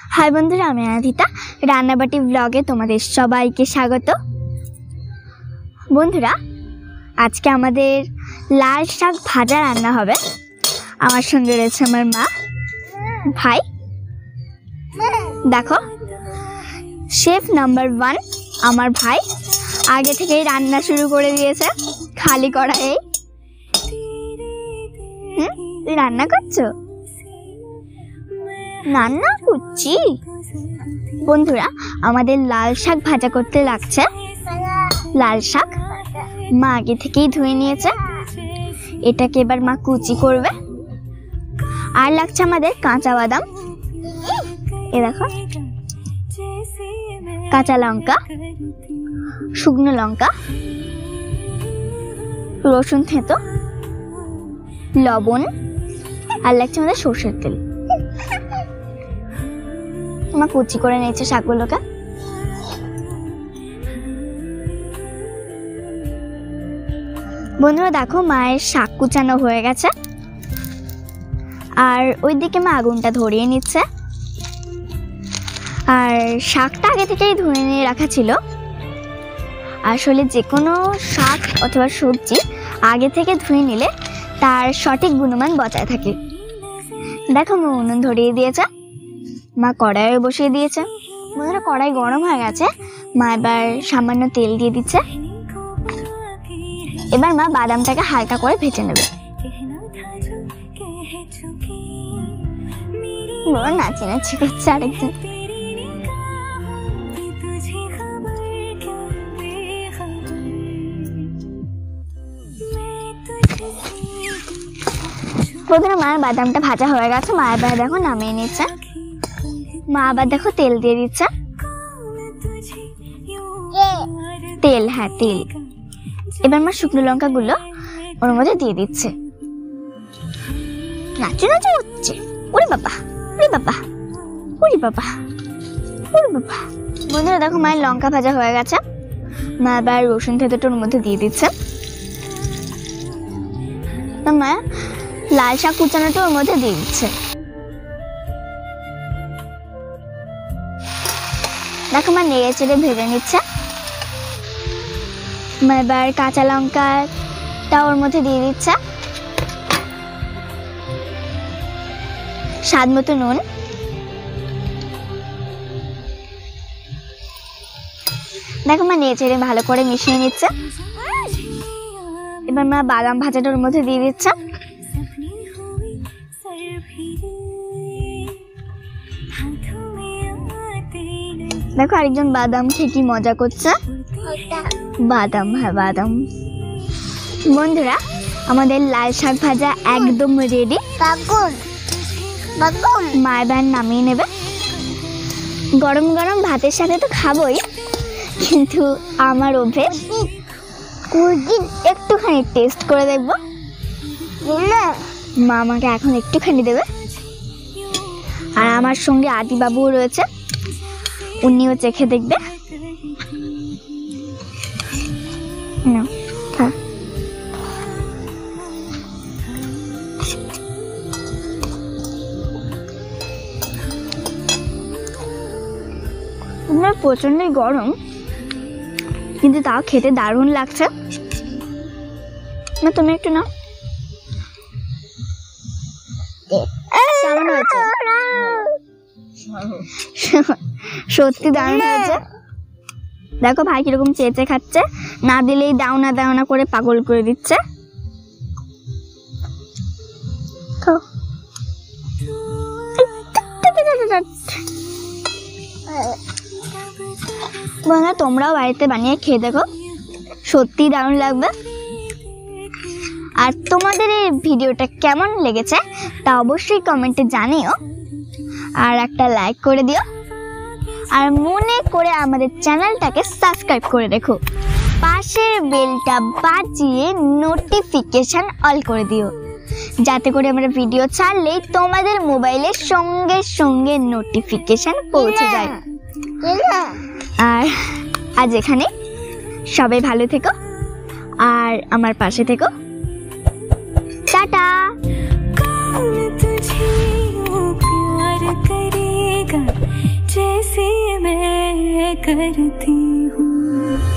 हाय बंधुरा आमी अनाधिता रान्नाबाटी ब्लगे तोमादेर सबाइके स्वागत। बंधुरा आज के आमादेर लाल शाक भाजा रान्ना होबे। आमार संगे रयेछे आमार मा भाई। देखो शेफ नम्बर 1 आमार भाई आगे थेकेई रान्ना शुरू करे दियेछे खाली कड़ाई। तुई रान्ना करछो? रान्ना করছি বন্ধুরা আমাদের লাল শাক ভাজা করতে লাগছে। লাল শাক মা আগে থেকেই ধুয়ে নিয়েছে, এটাকে এবার মা কুচি করবে। আর লাগছে আমাদের কাঁচা বাদাম, এই দেখো কাঁচা লঙ্কা, শুকনো লঙ্কা, রসুন থেঁতো, লবণ, আর লাগছে আমাদের সরষের তেল। মা কুচি করে নিয়েছে শাকগুলোকে। বন্ধুরা দেখো মায়ের শাক কুচানো হয়ে গেছে, আর ওইদিকে মা আগুনটা ধরিয়ে নিচ্ছে। আর শাকটা আগে থেকেই ধুয়ে নিয়ে রাখা ছিল। আসলে যে কোনো শাক অথবা সবজি আগে থেকে ধুয়ে নিলে তার সঠিক গুণমান বজায় থাকে। দেখো মা উনুন ধরিয়ে দিয়েছে, মা কড়াইয়ে বসিয়ে দিয়েছে। বন্ধুরা কড়াই গরম হয়ে গেছে, মা এবার সামান্য তেল দিয়ে দিচ্ছে। এবার মা বাদামটাকে হালকা করে ভেজে নেবে। নাচি নাচি করছে আরেকজন। বন্ধুরা মায়ের বাদামটা ভাজা হয়ে গেছে, মা এবার দেখো নামিয়ে নিচ্ছে। মা আবার দেখো তেল দিয়ে দিচ্ছে, তেল, হ্যাঁ তেল। এবার মা শুকনো লঙ্কা গুলো ওর মধ্যে দিয়ে দিচ্ছে। নাচু নাচু হচ্ছে, ওরে বাবা ওরে বাবা ওরে বাবা ওরে বাবা। বন্ধুরা দেখো মায়ের লঙ্কা ভাজা হয়ে গেছে, মা এবার রসুন থেঁতোটা ওর মধ্যে দিয়ে দিচ্ছে। মা লাল শাক কুচানোটা ওর মধ্যে দিয়ে দিচ্ছে। দেখো মা নেড়ে চেড়ে ভেজে নিচ্ছে। মা এবার কাঁচা লঙ্কাটা ওর মধ্যে দিয়ে দিচ্ছে, স্বাদ মতো নুন, দেখো মা নেড়ে চেড়ে ভালো করে মিশিয়ে নিচ্ছে। এবার মা বাদাম ভাজাটা ওর মধ্যে দিয়ে দিচ্ছে। দেখো আরেকজন বাদাম খেয়ে কি মজা করছে। বাদাম, হ্যাঁ বাদাম। বন্ধুরা আমাদের লাল শাক ভাজা একদম রেডি। মা এবার নামিয়ে নেবে। গরম গরম ভাতের সাথে তো খাবোই, কিন্তু আমার অভ্যেস একটুখানি টেস্ট করে দেখবো। মা আমাকে এখন একটুখানি দেবে। আর আমার সঙ্গে আদি বাবুও রয়েছে, উনিও চেখে দেখবে। প্রচন্ডই গরম, কিন্তু তাও খেতে দারুণ লাগছে। না তুমি একটু নাও, কেমন হয়েছে? সত্যি দারুণ হয়েছে। দেখো ভাই কিরকম চেঁচে খাচ্ছে, না দিলেই দাওনা দাওনা করে পাগল করে দিচ্ছে। বন্ধুরা তোমরাও বাড়িতে বানিয়ে খেয়ে দেখো, সত্যি দারুণ লাগবে। আর তোমাদের এই ভিডিওটা কেমন লেগেছে তা অবশ্যই কমেন্টে জানিও, আর একটা লাইক করে দিও। আর মনে করে আমাদের চ্যানেলটাকে সাবস্ক্রাইব করে রেখো, পাশের বেলটা বাজিয়ে নোটিফিকেশন অল করে দিও, যাতে করে আমরা ভিডিও ছাড়লেই তোমাদের মোবাইলের সঙ্গে সঙ্গে নোটিফিকেশন পৌঁছে যায়। আর আজ এখানে সবাই ভালো থেকো আর আমার পাশে থেকো। টাটা। करती हूँ।